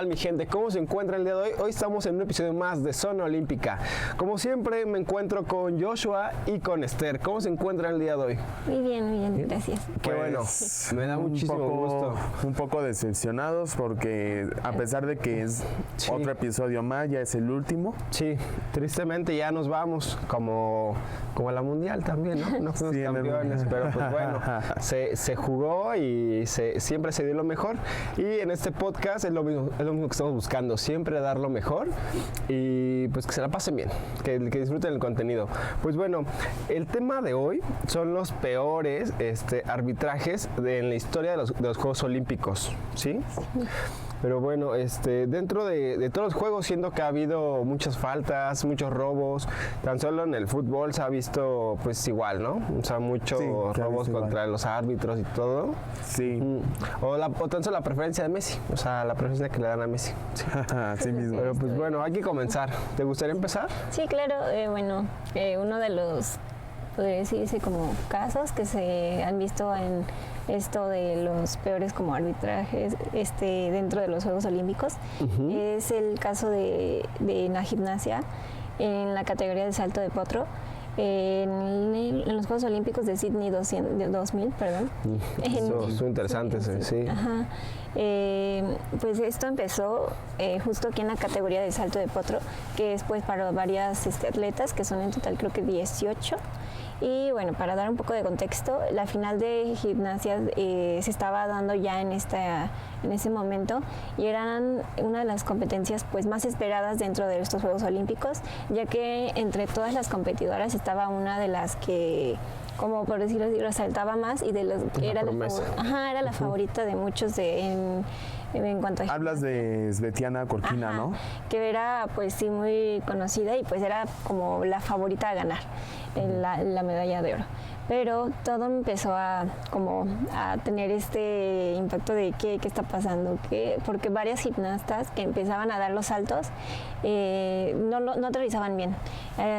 tal, mi gente? ¿Cómo se encuentra el día de hoy? Hoy estamos en un episodio más de Zona Olímpica. Como siempre, me encuentro con Joshua y con Esther. ¿Cómo se encuentran el día de hoy? Muy bien, gracias. Qué bueno, me da muchísimo gusto. Un poco decepcionados porque a pesar de que es otro episodio más, ya es el último. Sí, tristemente ya nos vamos como la Mundial también, ¿no? No fuimos campeones, pero pues bueno, se jugó y siempre se dio lo mejor. Y en este podcast es lo mismo que estamos buscando, siempre dar lo mejor y pues que se la pasen bien, que disfruten el contenido. Pues bueno, el tema de hoy son los peores arbitrajes en la historia de los Juegos Olímpicos, ¿sí? Pero bueno, dentro de todos los juegos, siendo que ha habido muchas faltas, muchos robos, tan solo en el fútbol se ha visto pues igual, ¿no? O sea, muchos robos contra los árbitros y todo. Sí. O tan solo la preferencia de Messi, o sea, la preferencia que le dan a Messi. Sí. Así mismo. Pero pues bueno, hay que comenzar. ¿Te gustaría empezar? Sí, claro. Uno de los, podría decirse, como casos que se han visto en esto de los peores como arbitrajes dentro de los Juegos Olímpicos es el caso de la gimnasia en la categoría de salto de potro en los Juegos Olímpicos de Sydney 2000, perdón. Eso es interesante, sí. Ajá. Pues esto empezó justo aquí en la categoría de salto de potro, que es pues para varias atletas, que son en total creo que 18. Y bueno, para dar un poco de contexto, la final de gimnasia se estaba dando ya en ese momento y eran una de las competencias pues más esperadas dentro de estos Juegos Olímpicos, ya que entre todas las competidoras estaba una de las que, como por decirlo así, resaltaba más y de las que era la favorita de muchos en cuanto a hablas de Svetlana Korkina, ¿no? Que era pues sí muy conocida y pues era como la favorita a ganar la medalla de oro. Pero todo empezó a tener este impacto de qué está pasando, porque varias gimnastas que empezaban a dar los saltos no aterrizaban bien.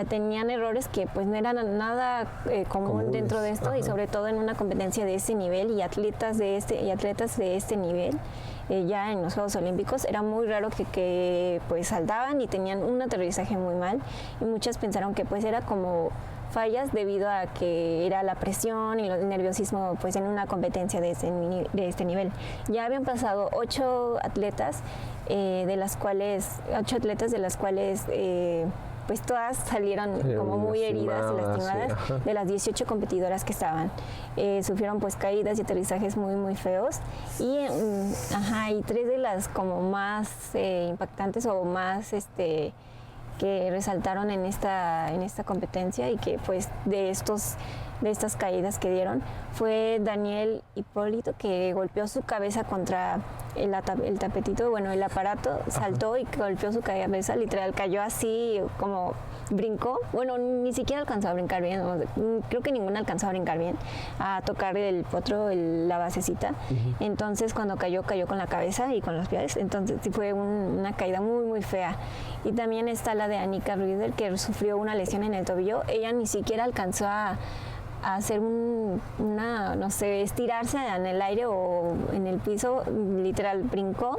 Tenían errores que pues no eran nada común dentro de esto. Ajá. Y sobre todo en una competencia de este nivel y atletas de este nivel. Ya en los Juegos Olímpicos era muy raro que pues saltaban y tenían un aterrizaje muy mal y muchas pensaron que pues era como fallas debido a que era la presión y el nerviosismo pues en una competencia de este nivel. Ya habían pasado 8 atletas de las cuales pues todas salieron como muy heridas y lastimadas, de las 18 competidoras que estaban. Sufrieron pues caídas y aterrizajes muy muy feos y 3 de las como más impactantes o más que resaltaron en esta competencia y que pues de estas caídas que dieron fue Daniel Hipólito, que golpeó su cabeza contra el tapetito, el aparato, saltó y golpeó su cabeza, literal cayó así como brincó, ni siquiera alcanzó a brincar bien, creo que ninguna alcanzó a brincar bien, a tocar el potro, la basecita. Entonces cuando cayó con la cabeza y con los pies, entonces sí fue una caída muy muy fea. Y también está la de Annika Rüdiger, que sufrió una lesión en el tobillo. Ella ni siquiera alcanzó a hacer estirarse en el aire o en el piso, literal brincó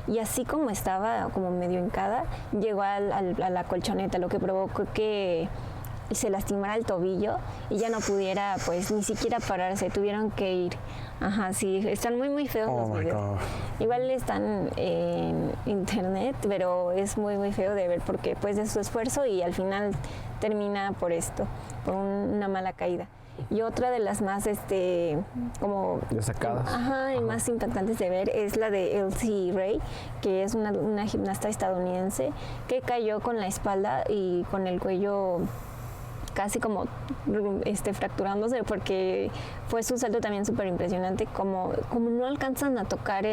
y así como estaba como medio hincada, llegó a la colchoneta, lo que provocó que se lastimara el tobillo y ya no pudiera pues ni siquiera pararse, tuvieron que ir. Ajá, sí, están muy muy feos los videos. Igual están en internet, pero es muy muy feo de ver porque pues de su esfuerzo y al final termina por esto, por una mala caída. Y otra de las más como destacadas, y más impactantes de ver es la de Elsie Ray, que es una gimnasta estadounidense que cayó con la espalda y con el cuello casi como fracturándose, porque fue su salto también súper impresionante, como no alcanzan a tocar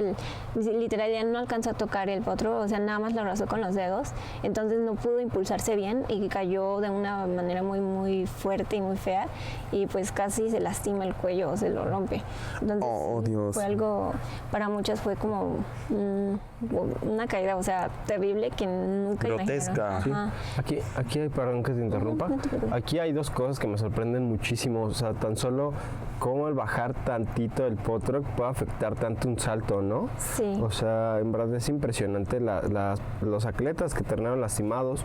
literal ya no alcanzó a tocar el potro, o sea, nada más lo rozó con los dedos, entonces no pudo impulsarse bien y cayó de una manera muy muy fuerte y muy fea y pues casi se lastima el cuello, se lo rompe. Entonces Dios. Fue algo, para muchas fue como una caída, o sea, terrible que nunca grotesca. imaginaron. Sí. Aquí hay, perdón que te interrumpa, aquí aquí hay dos cosas que me sorprenden muchísimo. O sea, tan solo cómo el bajar tantito el potro puede afectar tanto un salto, ¿no? Sí. O sea, en verdad es impresionante los atletas que terminaron lastimados.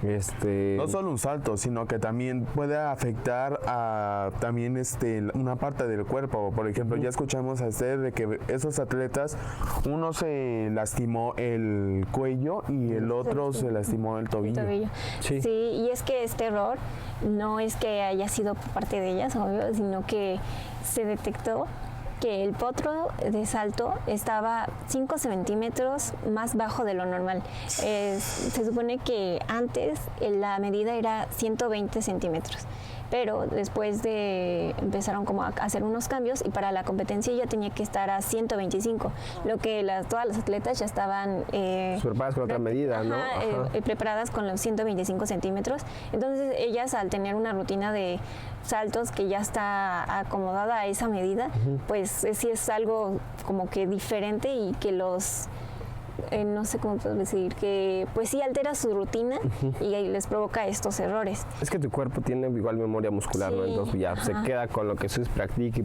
No solo un salto, sino que también puede afectar a también una parte del cuerpo. Por ejemplo, ya escuchamos a Esther de que esos atletas, uno se lastimó el cuello y el otro se lastimó el tobillo. Sí, y es que este error no es que haya sido por parte de ellas, obvio, sino que se detectó que el potro de salto estaba 5 centímetros más bajo de lo normal. Se supone que antes la medida era 120 centímetros. Pero después empezaron como a hacer unos cambios y para la competencia ya tenía que estar a 125, lo que todas las atletas ya estaban preparadas con otra medida, ¿no? Preparadas con los 125 centímetros. Entonces ellas, al tener una rutina de saltos que ya está acomodada a esa medida, pues sí es algo como que diferente y que no sé cómo puedo decir, que pues sí altera su rutina y les provoca estos errores. Es que tu cuerpo tiene igual memoria muscular, ¿no? Entonces ya se queda con lo que se practique,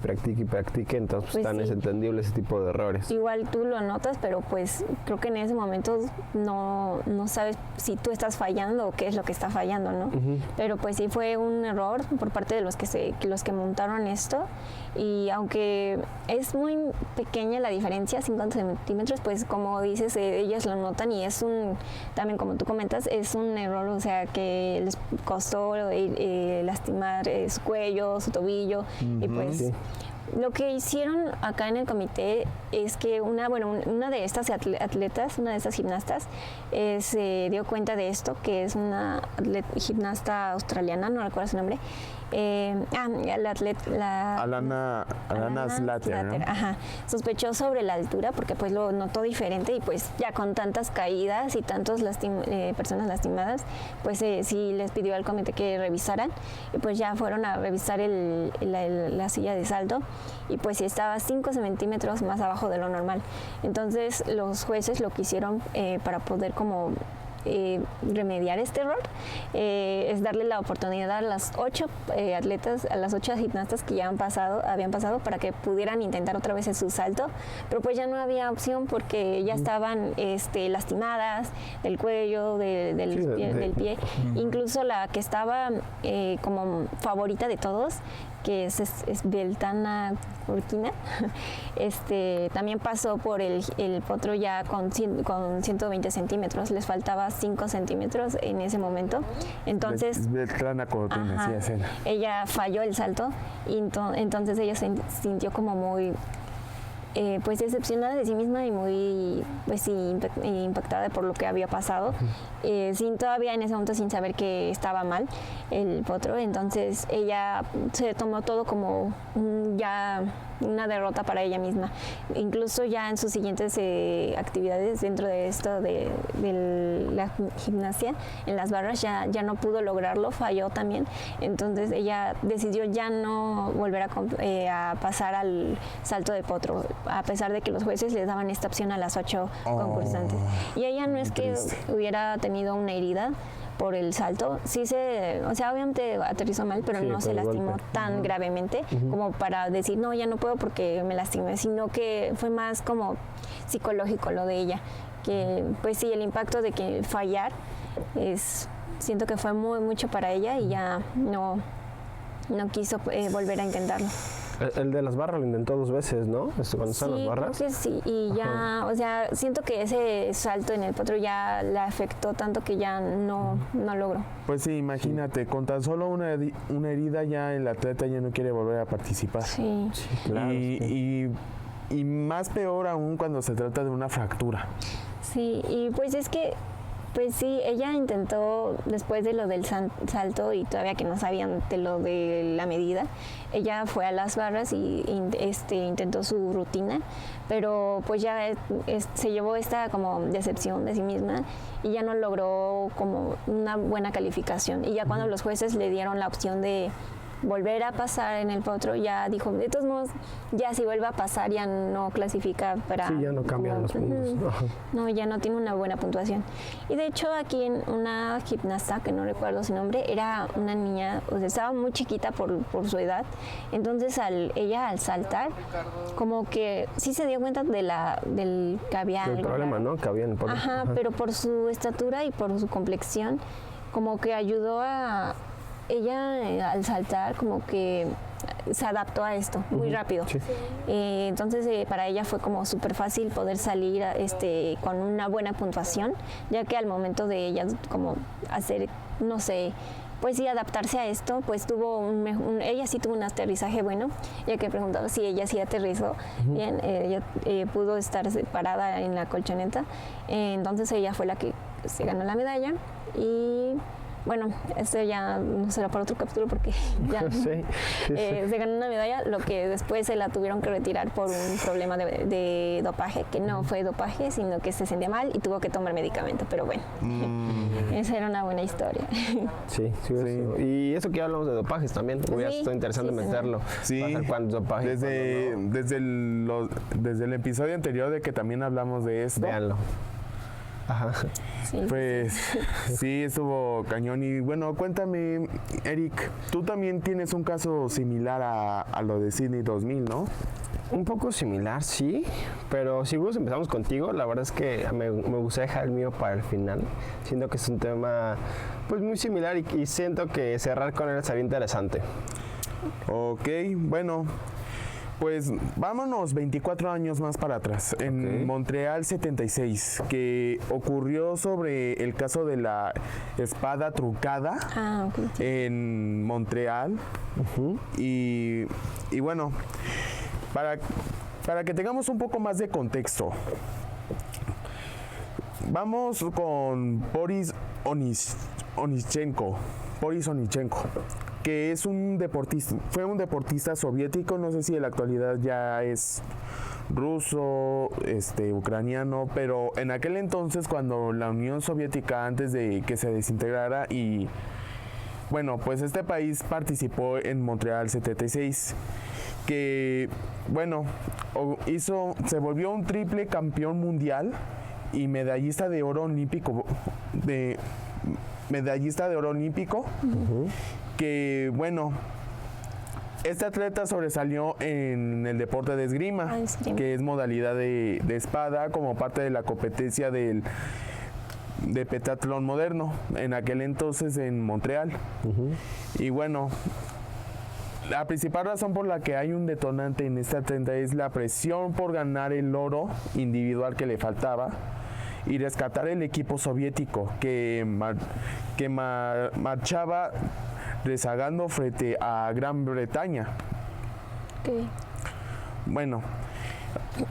entonces pues tan es entendible ese tipo de errores. Igual tú lo notas, pero pues creo que en ese momento no sabes si tú estás fallando o qué es lo que está fallando, ¿no? Pero pues sí fue un error por parte de los que montaron esto, y aunque es muy pequeña la diferencia, 50 centímetros, pues como dices, ellas lo notan y también como tú comentas, es un error, o sea, que les costó lastimar su cuello, su tobillo, y pues lo que hicieron acá en el comité es que una de estas atletas, una de estas gimnastas, se dio cuenta de esto, que es una gimnasta australiana, no recuerdo su nombre, Alana Slater, ¿no? Ajá. Sospechó sobre la altura porque pues lo notó diferente y pues ya con tantas caídas y tantas personas lastimadas, pues sí les pidió al comité que revisaran, y pues ya fueron a revisar la silla de salto y pues sí estaba 5 centímetros más abajo de lo normal. Entonces los jueces lo que hicieron para poder como remediar este error es darle la oportunidad a las 8 atletas, a las 8 gimnastas que ya habían pasado para que pudieran intentar otra vez su salto, pero pues ya no había opción porque ya estaban lastimadas del cuello, del pie. Incluso la que estaba como favorita de todos, que es Beltana Urquina, también pasó por el potro ya con 120 centímetros, les faltaba 5 centímetros en ese momento. Entonces, Beltana Cortina, sí, ella falló el salto y entonces ella se sintió como muy pues decepcionada de sí misma y muy pues impactada por lo que había pasado, todavía en ese momento sin saber que estaba mal el potro. Entonces ella se tomó todo como ya una derrota para ella misma. Incluso ya en sus siguientes actividades dentro de esto de la gimnasia, en las barras ya no pudo lograrlo, falló también. Entonces ella decidió ya no volver a pasar al salto de potro, a pesar de que los jueces les daban esta opción a las 8 concursantes. Y ella no es que hubiera tenido una herida por el salto, obviamente aterrizó mal, pero no se lastimó tan gravemente como para decir, no, ya no puedo porque me lastimé, sino que fue más como psicológico lo de ella, que pues sí, el impacto de que fallar siento que fue mucho para ella y ya no quiso volver a intentarlo. El de las barras lo intentó 2 veces, ¿no? Cuando están las barras. Creo que sí, y ya, siento que ese salto en el potro ya le afectó tanto que ya no logró. Pues sí, imagínate, con tan solo una herida ya el atleta ya no quiere volver a participar. Sí, claro. Y más peor aún cuando se trata de una fractura. Sí, y pues es que pues sí, ella intentó, después de lo del salto y todavía que no sabían de lo de la medida, ella fue a las barras y intentó su rutina, pero pues ya se llevó esta como decepción de sí misma y ya no logró como una buena calificación. Y ya cuando los jueces le dieron la opción de volver a pasar en el potro, ya dijo, de todos modos, ya si vuelve a pasar ya no clasifica para... Sí, ya no cambian los puntos. No, ya no tiene una buena puntuación. Y de hecho aquí en una gimnasta, que no recuerdo su nombre, era una niña, o sea, estaba muy chiquita por su edad, entonces ella al saltar, como que sí se dio cuenta del que había El algo problema, raro. ¿no? Que había en el potro. Ajá, pero por su estatura y por su complexión, como que ayudó a ella al saltar, como que se adaptó a esto muy rápido. Sí. Entonces para ella fue como súper fácil poder salir con una buena puntuación, ya que al momento de ella como hacer, no sé, pues sí, adaptarse a esto, pues ella sí tuvo un aterrizaje bueno, ya que preguntaba si ella sí aterrizó bien, ella pudo estar parada en la colchoneta, entonces ella fue la que se ganó la medalla y... Bueno, esto ya no será para otro capítulo porque ya Sí. se ganó una medalla, lo que después se la tuvieron que retirar por un problema de dopaje, que no fue dopaje, sino que se sentía mal y tuvo que tomar medicamento, pero bueno, esa era una buena historia. Sí. Y eso que ya hablamos de dopajes también, hubiera Sí, sido interesante sí, meterlo. Sí, Para saber cuántos dopajes. desde el episodio anterior de que también hablamos de esto. Véanlo. Ajá. Sí. Pues sí, estuvo cañón. Y bueno, cuéntame, Eric, tú también tienes un caso similar a lo de Sydney 2000, ¿no? Un poco similar, sí, pero si gustas empezamos contigo, la verdad es que me gusta dejar el mío para el final. Siento que es un tema pues muy similar y siento que cerrar con él sería interesante. Ok, bueno, pues vámonos 24 años más para atrás, en Montreal 76, que ocurrió sobre el caso de la espada trucada en Montreal. Y bueno, para que tengamos un poco más de contexto, vamos con Boris Onischenko, que es fue un deportista soviético, no sé si en la actualidad ya es ruso, ucraniano, pero en aquel entonces cuando la Unión Soviética, antes de que se desintegrara, y bueno, pues este país participó en Montreal 76, que bueno, se volvió un triple campeón mundial y medallista de oro olímpico, que bueno, este atleta sobresalió en el deporte de esgrima, que es modalidad de espada, como parte de la competencia de pentatlón moderno, en aquel entonces en Montreal. Y bueno, la principal razón por la que hay un detonante en este atleta es la presión por ganar el oro individual que le faltaba y rescatar el equipo soviético que marchaba rezagando frente a Gran Bretaña. Bueno,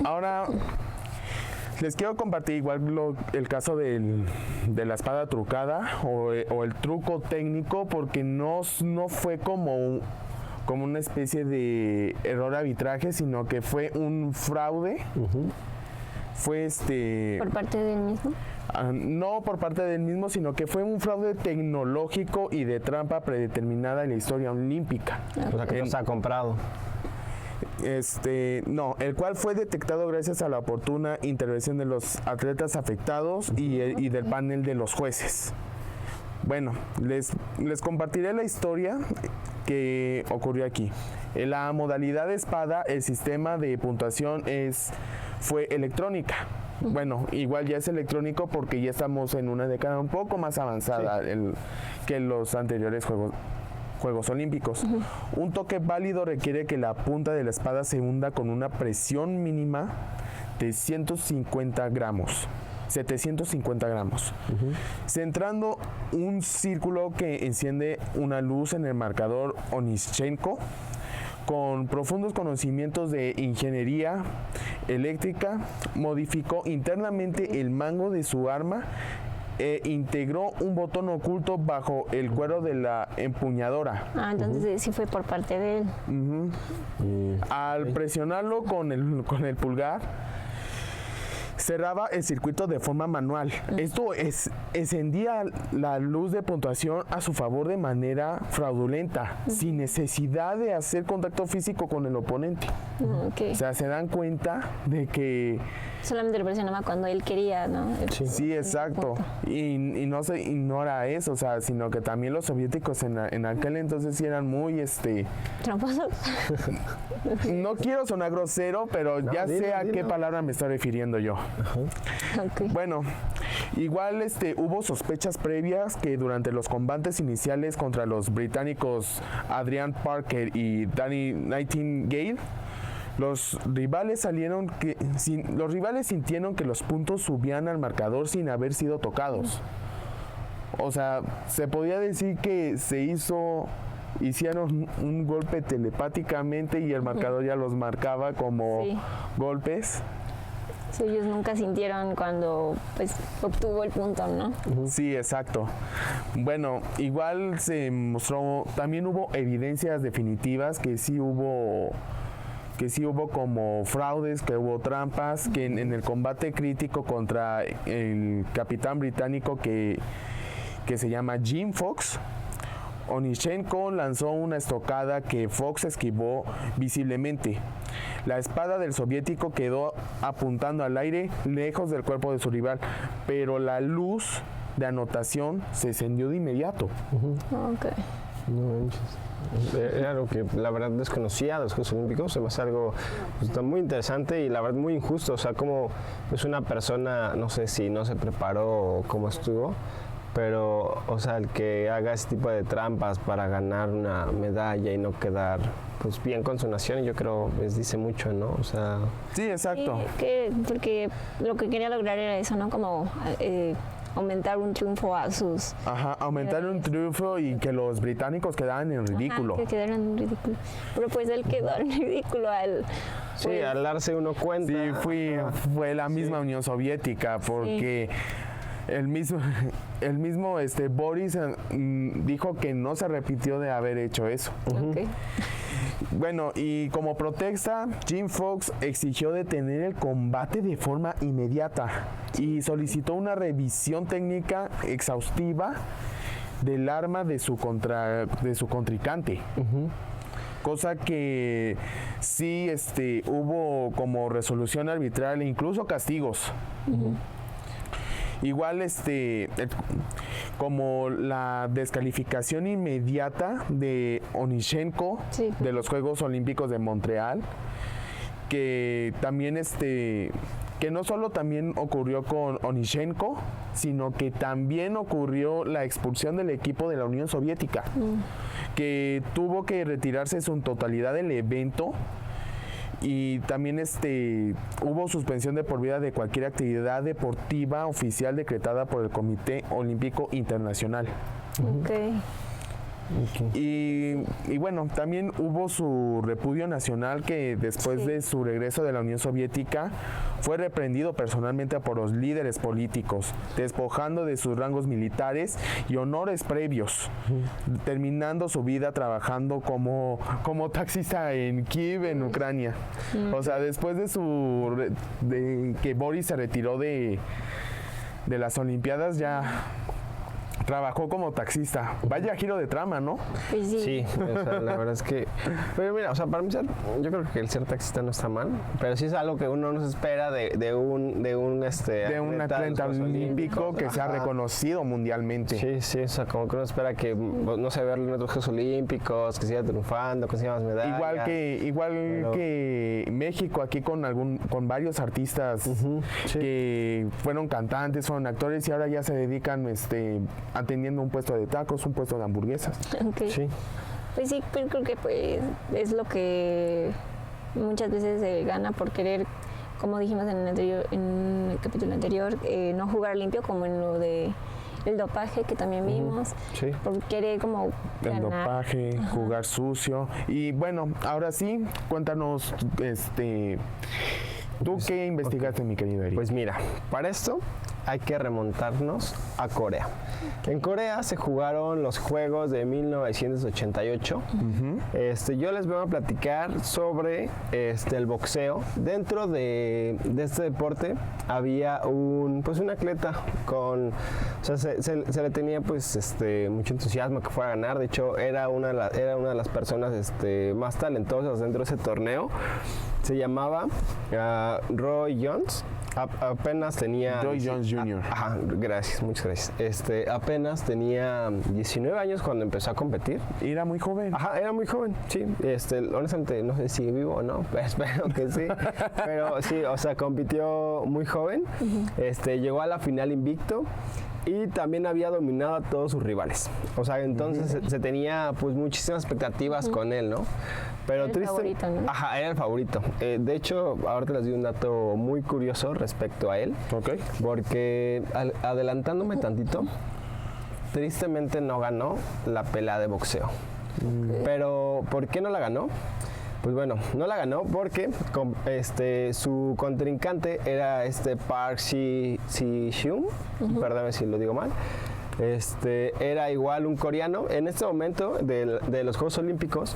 ahora les quiero compartir igual el caso de la espada trucada o el truco técnico, porque no fue como una especie de error arbitraje, sino que fue un fraude. Fue ¿Por parte del mismo? No por parte del mismo, sino que fue un fraude tecnológico y de trampa predeterminada en la historia olímpica. O sea, que no se ha comprado. No, el cual fue detectado gracias a la oportuna intervención de los atletas afectados y del panel de los jueces. Bueno, les compartiré la historia que ocurrió aquí. En la modalidad de espada, el sistema de puntuación fue electrónica. Bueno, igual ya es electrónico porque ya estamos en una década un poco más avanzada que los anteriores Juegos Olímpicos. Un toque válido requiere que la punta de la espada se hunda con una presión mínima de 750 gramos, centrando un círculo que enciende una luz en el marcador. Onischenko, con profundos conocimientos de ingeniería eléctrica, modificó internamente el mango de su arma e integró un botón oculto bajo el cuero de la empuñadora. Entonces sí fue por parte de él. Al presionarlo con el pulgar, cerraba el circuito de forma manual. Esto encendía la luz de puntuación a su favor de manera fraudulenta, sin necesidad de hacer contacto físico con el oponente. O sea, se dan cuenta de que solamente lo presionaba cuando él quería, ¿no? Sí, exacto. Y no se ignora eso, o sea, sino que también los soviéticos en aquel entonces sí eran muy, tramposos. No quiero sonar grosero, pero no, ya sé a qué palabra me estoy refiriendo yo. Okay. Bueno, igual hubo sospechas previas que durante los combates iniciales contra los británicos Adrian Parker y Danny Nightingale, los rivales sintieron que los puntos subían al marcador sin haber sido tocados. O sea, se podía decir que hicieron un golpe telepáticamente y el marcador ya los marcaba como golpes. Sí, ellos nunca sintieron cuando pues obtuvo el punto, ¿no? Sí, exacto. Bueno, igual se mostró, también hubo evidencias definitivas que sí hubo como fraudes, que hubo trampas, que en el combate crítico contra el capitán británico que se llama Jim Fox, Onishenko lanzó una estocada que Fox esquivó visiblemente. La espada del soviético quedó apuntando al aire lejos del cuerpo de su rival, pero la luz de anotación se encendió de inmediato. Okay. No manches. Era algo que la verdad desconocía de los Juegos Olímpicos, se me hace algo pues, muy interesante y la verdad muy injusto, o sea, como pues una persona, no sé si no se preparó o cómo estuvo, pero, o sea, el que haga ese tipo de trampas para ganar una medalla y no quedar pues bien con su nación, yo creo les dice mucho, ¿no? O sea... Sí, exacto. Porque lo que quería lograr era eso, ¿no? Como... aumentar un triunfo a sus... aumentar un triunfo y que los británicos quedaran en ridículo. Que quedaran en ridículo. Pero pues él quedó en ridículo al... Sí, pues, al darse uno cuenta. Sí, fue la misma Unión Soviética, porque el mismo Boris dijo que no se arrepintió de haber hecho eso. Okay. Bueno, y como protesta, Jim Fox exigió detener el combate de forma inmediata y solicitó una revisión técnica exhaustiva del arma de su contrincante. Cosa que sí hubo como resolución arbitral e incluso castigos. Igual como la descalificación inmediata de Onishenko de los Juegos Olímpicos de Montreal, que también que no solo también ocurrió con Onishenko, sino que también ocurrió la expulsión del equipo de la Unión Soviética, que tuvo que retirarse en su totalidad del evento. Y también hubo suspensión de por vida de cualquier actividad deportiva oficial decretada por el Comité Olímpico Internacional. Okay. Y bueno, también hubo su repudio nacional, que después de su regreso de la Unión Soviética fue reprendido personalmente por los líderes políticos, despojando de sus rangos militares y honores previos, terminando su vida trabajando como taxista en Kiev, en Ucrania. O sea, después de que Boris se retiró de las Olimpiadas, ya trabajó como taxista. Vaya giro de trama, ¿no? Pues sí. Sí, o sea, la verdad es que... Pero mira, o sea, para mí yo creo que el ser taxista no está mal, pero sí es algo que uno no se espera de un atleta olímpico que sea reconocido mundialmente. Sí, o sea, como que uno espera que, no sé, verlo en otros Juegos Olímpicos, que siga triunfando, que siga más medallas. Igual que México, aquí con varios artistas que fueron cantantes, fueron actores y ahora ya se dedican atendiendo un puesto de tacos, un puesto de hamburguesas. Okay. Sí. Pues sí, creo que pues es lo que muchas veces se gana por querer, como dijimos en el capítulo anterior, no jugar limpio, como en lo de el dopaje que también vimos, por querer como ganar. El dopaje, jugar sucio. Y bueno, ahora sí, cuéntanos, ¿tú qué investigaste, mi querido Eric? Pues mira, para esto hay que remontarnos a Corea. En Corea se jugaron los Juegos de 1988. Yo les voy a platicar sobre el boxeo. Dentro de este deporte había un atleta con, o sea, se le tenía pues mucho entusiasmo que fuera a ganar. De hecho, era una de las personas más talentosas dentro de ese torneo. Se llamaba Roy Jones. Apenas tenía... Roy Jones Jr. Ajá, gracias, muchas gracias. Apenas tenía 19 años cuando empezó a competir. Y era muy joven. Ajá, era muy joven, sí. Honestamente, no sé si sigue vivo o no, pero espero que sí. Pero sí, o sea, compitió muy joven. Llegó a la final invicto. Y también había dominado a todos sus rivales. O sea, entonces se tenía pues muchísimas expectativas con él, ¿no? Pero era el favorito, ¿no? Ajá, era el favorito. De hecho, ahorita les doy un dato muy curioso respecto a él. Ok. Porque adelantándome tantito, tristemente no ganó la pelea de boxeo. Pero, ¿por qué no la ganó? Pues bueno, no la ganó porque su contrincante era Park Si-hyun, perdóname si lo digo mal. Era igual un coreano. En este momento de los Juegos Olímpicos,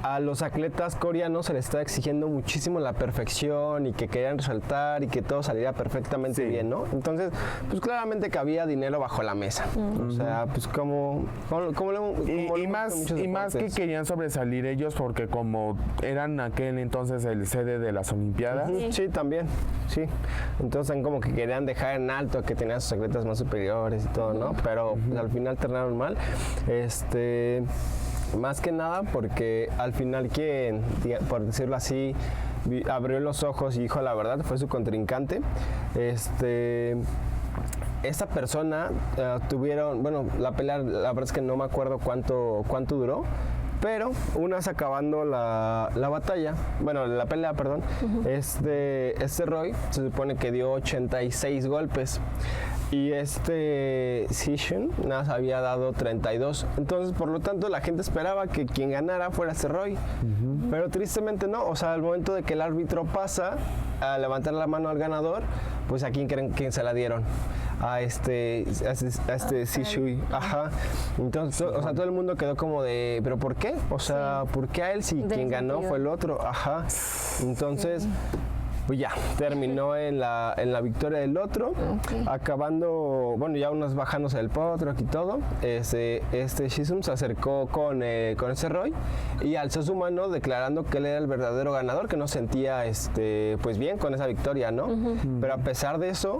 a los atletas coreanos se les está exigiendo muchísimo la perfección y que querían resaltar y que todo saliera perfectamente bien, ¿no? Entonces, pues claramente que había dinero bajo la mesa. O sea, pues más que querían sobresalir ellos porque como eran aquel entonces el sede de las Olimpiadas. Sí, también, sí. Entonces como que querían dejar en alto que tenían sus atletas más superiores y todo, ¿no? Pero pues, al final terminaron mal. Más que nada porque al final quien, por decirlo así, abrió los ojos y dijo la verdad fue su contrincante. Esta persona tuvieron, bueno, la pelea, la verdad es que no me acuerdo cuánto duró, pero una vez acabando la batalla, bueno, la pelea, perdón, Roy se supone que dio 86 golpes. Y Si-hyun nada más había dado 32. Entonces, por lo tanto, la gente esperaba que quien ganara fuera Roy. Pero tristemente no. O sea, al momento de que el árbitro pasa a levantar la mano al ganador, pues ¿a quién creen que se la dieron? A Si-hyun. Ajá. Entonces, o sea, todo el mundo quedó como de, ¿pero por qué? O sea, ¿por qué a él si quien ganó fue el otro? Ajá. Entonces... Pues ya, terminó en la victoria del otro, acabando, bueno, ya unos bajándose del potro y todo. Si-hyun se acercó con ese Roy y alzó su mano declarando que él era el verdadero ganador, que no sentía pues bien con esa victoria, ¿no? Pero a pesar de eso,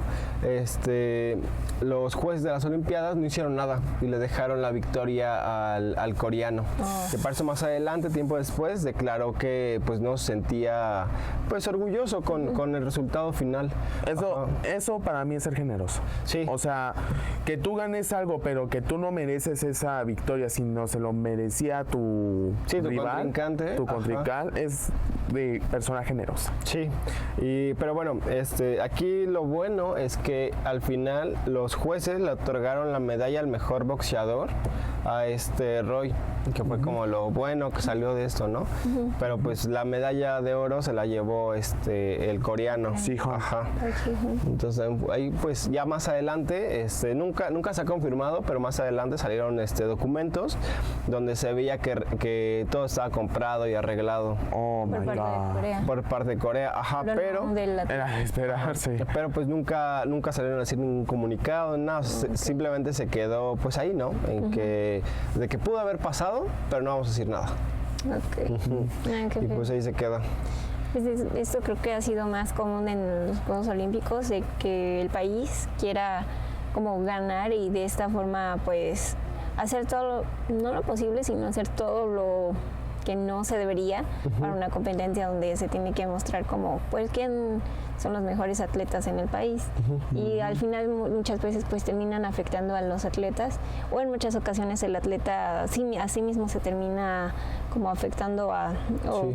los jueces de las Olimpiadas no hicieron nada y le dejaron la victoria al coreano. Que para eso más adelante, tiempo después, declaró que pues no se sentía pues orgulloso con el resultado final. Eso para mí es ser generoso. Sí. O sea, que tú ganes algo, pero que tú no mereces esa victoria, sino se lo merecía tu rival, tu contrincante, es de persona generosa. Sí. Pero bueno, aquí lo bueno es que al final los jueces le otorgaron la medalla al mejor boxeador a Roy, que fue como lo bueno que salió de esto, ¿no? Pero pues la medalla de oro se la llevó el coreano. Sí, ajá. Entonces ahí pues ya más adelante, nunca se ha confirmado, pero más adelante salieron documentos donde se veía que todo estaba comprado y arreglado. Oh my God. Por parte de Corea, ajá, pero era de esperarse. Pero pues nunca salieron a decir ningún comunicado, nada, simplemente se quedó pues ahí, ¿no? De que pudo haber pasado, pero no vamos a decir nada. Y pues ahí se queda. Pues esto creo que ha sido más común en los Juegos Olímpicos, de que el país quiera como ganar y de esta forma pues hacer todo, no lo posible, sino hacer todo lo que no se debería para una competencia donde se tiene que mostrar como pues quién son los mejores atletas en el país. Y al final muchas veces pues terminan afectando a los atletas, o en muchas ocasiones el atleta a sí mismo se termina como afectando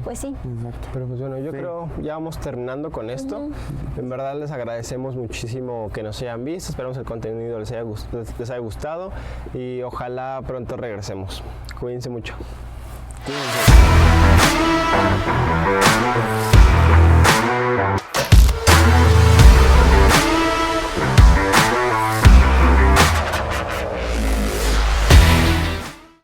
pues sí. Exacto. Pero pues bueno, yo creo ya vamos terminando con esto. En verdad les agradecemos muchísimo que nos hayan visto, esperamos el contenido les haya gustado y ojalá pronto regresemos. Cuídense mucho. Cuídense.